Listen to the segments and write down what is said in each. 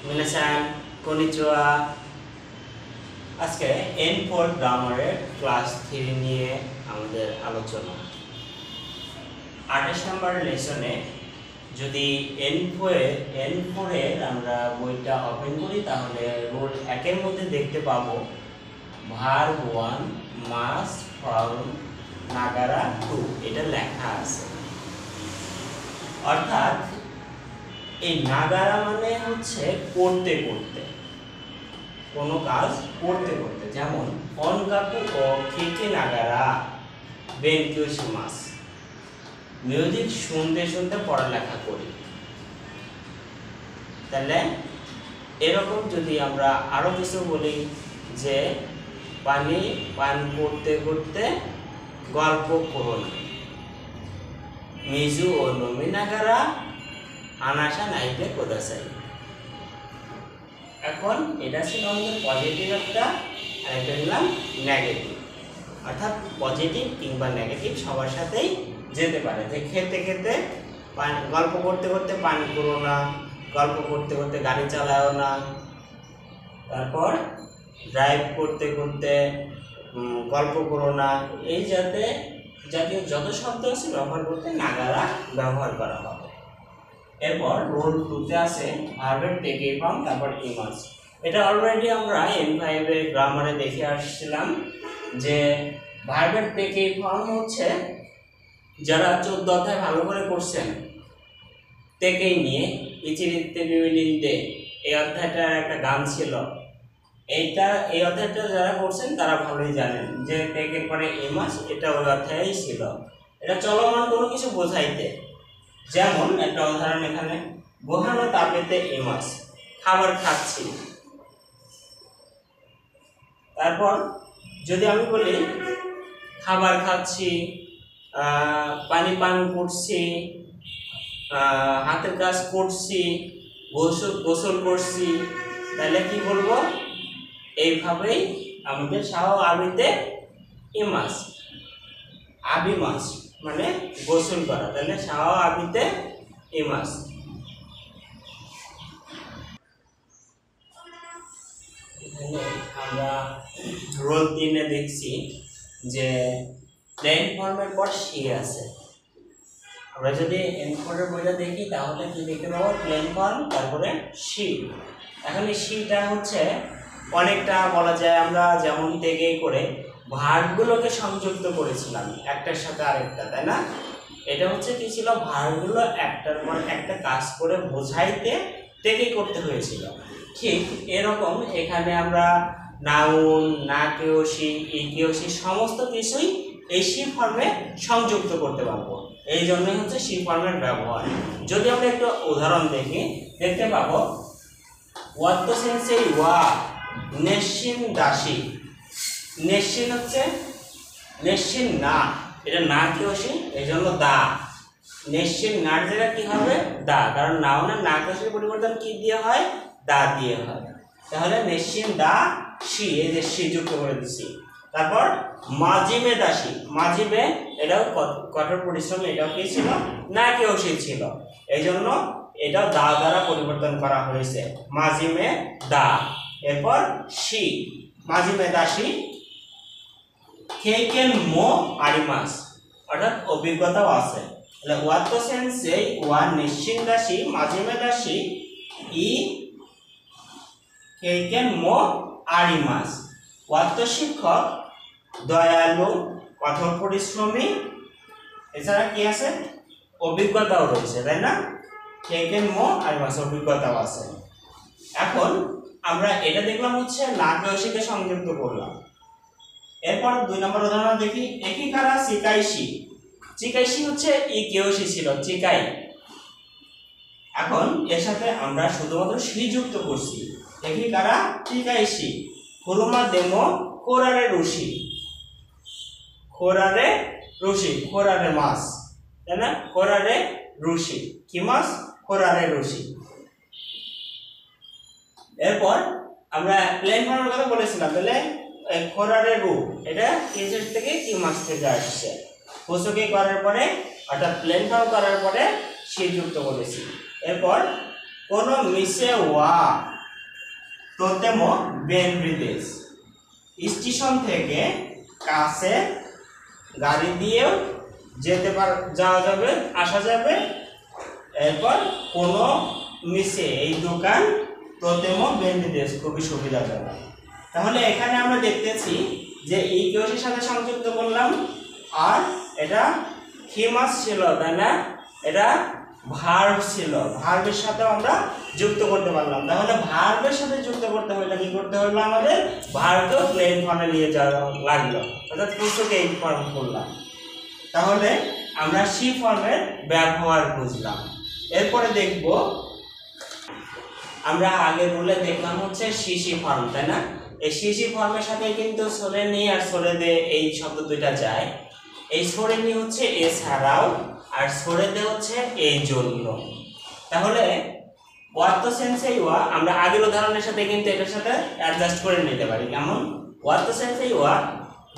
মিনাসান কনিচিওয়া। আজকে N4 গ্রামারের class 3 নিয়ে আমাদের আলোচনা। 28 নম্বর লেসনে যদি N4 এর আমরা বইটা ওপেন করি তাহলে রুল 1 এর মধ্যে দেখতে পাবো ভার্ব 1 মাস্ট ফ্রম নাগারা টু, এটা লেখা আছে। অর্থাৎ এই নাগারা মানে হচ্ছে করতে করতে, কোনো কাজ করতে করতে, যেমন অনগাকু ও কেকে নাগারা বেনকিউশিমাস, মিউজিক শুনতে শুনতে পড়ালেখা করি। তাহলে এরকম যদি আমরা আরো কিছু বলি যে পানি পান করতে করতে গল্প করো না, মিজু ও নমিনাগারা আনাসা নাইতে কোদাসাই। এখন এটা ছিল আমাদের পজিটিভ একটা, আর এটা নিলাম নেগেটিভ। অর্থাৎ পজিটিভ কিংবা নেগেটিভ সবার সাথেই যেতে পারে। যে খেতে খেতে গল্প করতে করতে পানি করো না, গল্প করতে করতে গাড়ি চালাও না, তারপর ড্রাইভ করতে করতে গল্প করো না, এই জাতীয় যত শব্দ আছে ব্যবহার করতে নাগারা ব্যবহার করা হবে। এরপর রোল 2তে আছে ভার্বের টেকে ফর্ম, তারপর ইমাজ। এটা অলরেডি আমরা N5 এর গ্রামারে দেখে আসছিলাম যে ভার্বের টেকে ফর্ম হচ্ছে, যারা 14 অধ্যায় ভালো করে করছেন তেকেই নিয়ে ইচিরিতে বিবিলিনতে, এই অধ্যায়টার একটা গান ছিল। এই অধ্যায়টা যারা করছেন তারা ভালোই জানেন যে তেকের পরে ইমাজ, এটা ওই অধ্যায়েই ছিল। এটা চলমান কোনো কিছু বোঝাইতে। যেমন একটা উদাহরণ এখানে, গোহানো তাপেতে ইমাস, খাবার খাচ্ছি। তারপর যদি আমি বলি খাবার খাচ্ছি, পানি পান করছি, হাতের কাজ করছি, গোসল করছি, তাহলে কি বলবো? এইভাবেই আমাদের সাহ আবিতে ইমাস, আবিমাস মানে গোসল করা, তাহলে সাহ আবিতে ইমাস। এখানে আমরা রোল 3-এ দেখছি যে প্লেন ফর্মের পর সি আছে। আমরা যদি N4 এর বইটা দেখি তাহলে কি দেখতে পাবো? প্লেন ফর্ম, তারপরে সি। এখন এই সিটা হচ্ছে অনেকটা বলা যায় আমরা যেমন থেকে করে ভার্বগুলোকে সংযুক্ত করেছিলাম একটার সাথে আরেকটা, তাই না? এটা হচ্ছে কি ছিল, ভার্বগুলো একটার পর একটা কাজ করে বোঝাইতে থেকে করতে হয়েছিল। ঠিক এরকম এখানে আমরা নাউন, নাকেওসি, ইকেওসি সমস্ত কিছুই এই সি ফর্মে সংযুক্ত করতে পারবো। এই জন্যই হচ্ছে সি ফর্মের ব্যবহার। যদি আমরা একটু উদাহরণ দেখি, দেখতে পাবো ওয়াত্তো সেন্সেই ওয়া নেশিন দাসী। নেশিন হচ্ছে নেশিন না, এটা না কেওসি, এই জন্য দা। নেশিন নার জায়গায় কি হবে? দা, কারণ নাউনের না কেওসির পরিবর্তন কি দিয়ে হয়? দা দিয়ে হয়। তাহলে নেশিন দা সি, এই যে সি যুক্ত করে দিছি। তারপর মাজিমে দাসী, মাজিমে এটাও কঠোর পরিশ্রম, এটাও কি ছিল? না কেওসি ছিল, এই জন্য এটাও দা দ্বারা পরিবর্তন করা হয়েছে, মাজিমে দা। এরপর সি, মাজিমে দাসী কেইকেন মো আরিমাস, অর্থাৎ অভিজ্ঞতাও আছে। তাহলে ওয়াত্তো সেন্সেই ওয়া নিশ্চিন দাসী মাজিমে দাসী ই কেইকেন মো আরিমাস। ওয়াত্তো শিক্ষক দয়ালু, কঠোর পরিশ্রমী, এছাড়া কি আছে? অভিজ্ঞতাও রয়েছে, তাই না? কেইকেন মো আরিমাস, অভিজ্ঞতাও আছে। এখন আমরা এটা দেখলাম হচ্ছে না কেওসিকে সংযুক্ত করলাম। এরপর 2 নম্বর উদাহরণ দেখি, একিকারা চিকাইশি। চিকাইশি হচ্ছে ই কেওসি ছিল, চিকাই। এখন এর সাথে আমরা শুধুমাত্র সি যুক্ত করছি, একিকারা চিকাইশি কুরুমা দেমো কোরারে রুশি। খোরারে রুশি, খোরারে মাস, তাই না? খোরারে রুশি, কি মাস? খোরারে রুশি। এরপর আমরা প্লেন ফর্মের কথা বলেছিলাম, তাহলে খোরারে রু, এটা কিসের থেকে? কি মাস থেকে আসছে। পোষকে করার পরে অর্থাৎ প্লেন ফর্ম করার পরে সি যুক্ত করেছি। এরপর কোনো মিছে ওয়া তোতেমো বেনবিদেশ স্টেশন থেকে কাছে গাড়ি দিয়েও যাওয়া যাবে আসা যাবে এরপর কোনো মিছে এই দোকান তোতেমো বেনবিদেশ খুবই সুবিধাজনক। তাহলে এখানে আমরা দেখতেছি যে ইকিওসির সাথে সংযুক্ত করলাম আর এটা থিমাস ছিল তাই না, এটা ভার্ব ছিল, ভার্বের সাথে আমরা যুক্ত করতে পারলাম। তাহলে ভার্বের সাথে যুক্ত করতে হলে কি করতে হলো, আমাদের ভার্বকে প্লেন ফর্মে নিয়ে যাওয়া লাগলো, অর্থাৎ পুস্তকে এই ফর্ম করলাম। তাহলে আমরা সি ফর্মের ব্যবহার বুঝলাম। এরপরে দেখব আমরা আগে রুলে দেখলাম হচ্ছে সিসি ফর্ম তাই না, এই সিসি ফর্মের সাথে কিন্তু সরে নি আর সরে দে এই শব্দ দুইটা যায়। এই সরে নি হচ্ছে এছাড়াও আর সরে দে হচ্ছে এই জন্য। তাহলে ওয়ার্থ সেন্সেই ওয়া আমরা আগের উদাহরণের সাথে কিন্তু এটার সাথে অ্যাডজাস্ট করে নিতে পারি। কেমন, ওয়ার্থ সেন্সেই ওয়া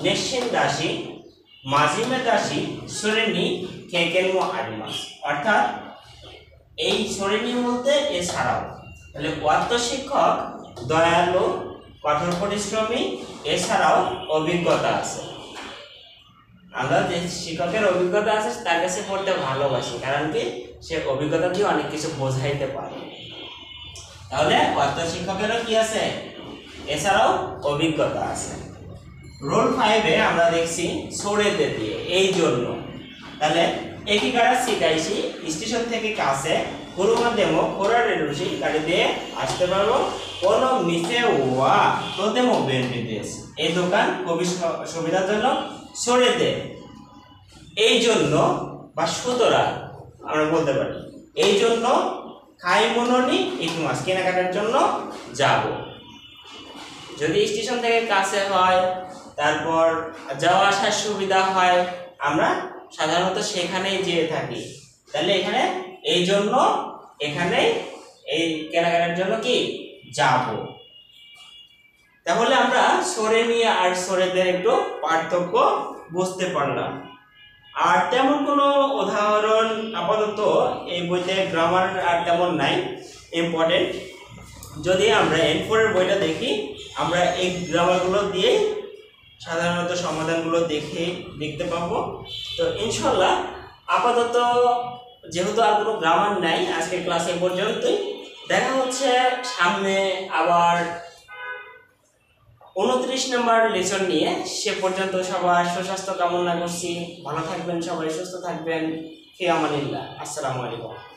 নেশিন দাসী মাজিমে দাসী সরেনি কেকেলমো আরিমাস, অর্থাৎ এই সরেনি বলতে এছাড়াও। তাহলে ওয়ার্থ শিক্ষক দয়ালু কঠোর পরিশ্রমী এছাড়াও অভিজ্ঞতা আছে। আমরা যে শিক্ষকের অভিজ্ঞতা আছে তার কাছে পড়তে ভালোবাসি, কারণ কি সে অভিজ্ঞতা দিয়ে অনেক কিছু বোঝাইতে পারে। তাহলে ওয়ার্থ শিক্ষকেরও কি আছে, এছাড়াও অভিজ্ঞতা আছে। রোল 5-এ আমরা দেখছি সরে দে দিয়ে এই জন্য। তাহলে একই কারা শিখাইছি স্টেশন থেকে কাছে পুরোনো দেমো খোরারে রুশি গাড়ি দিয়ে আসতে পারবো কোনো মিছে ওয়া তোতেমো বেনবিদেশ এই দোকান খুবই সুবিধাজনক। সরে দে এই জন্য বা সুতরাং আমরা বলতে পারি এই জন্য খাই মননি একটু মাছ কেনাকাটার জন্য যাব। যদি স্টেশন থেকে কাছে হয় তারপর যাওয়া আসার সুবিধা হয় আমরা সাধারণত সেখানেই যেয়ে থাকি। তাহলে এখানে এই জন্য এখানে এই কেনাকাটার জন্য কি যাব। তাহলে আমরা সরে নিয়ে আর সরেদের একটু পার্থক্য বুঝতে পারলাম। আর তেমন কোনো উদাহরণ আপাতত এই বইতে গ্রামার আর তেমন নাই ইম্পর্টেন্ট। যদি আমরা N4 এর বইটা দেখি আমরা এই গ্রামারগুলো দিয়ে সাধারণত সমাধানগুলো দেখতে পাবো। তো ইনশাল্লাহ আপাতত যেহেতু আর কোনো গ্রামার নাই আজকের ক্লাস এ পর্যন্তই। দেখা হচ্ছে সামনে আবার 29 নম্বর লেসন নিয়ে। সে পর্যন্ত সবার সুস্বাস্থ্য কামনা করছি। ভালো থাকবেন সবাই, সুস্থ থাকবেন। ফি আমানিল্লাহ। আসসালামু আলাইকুম।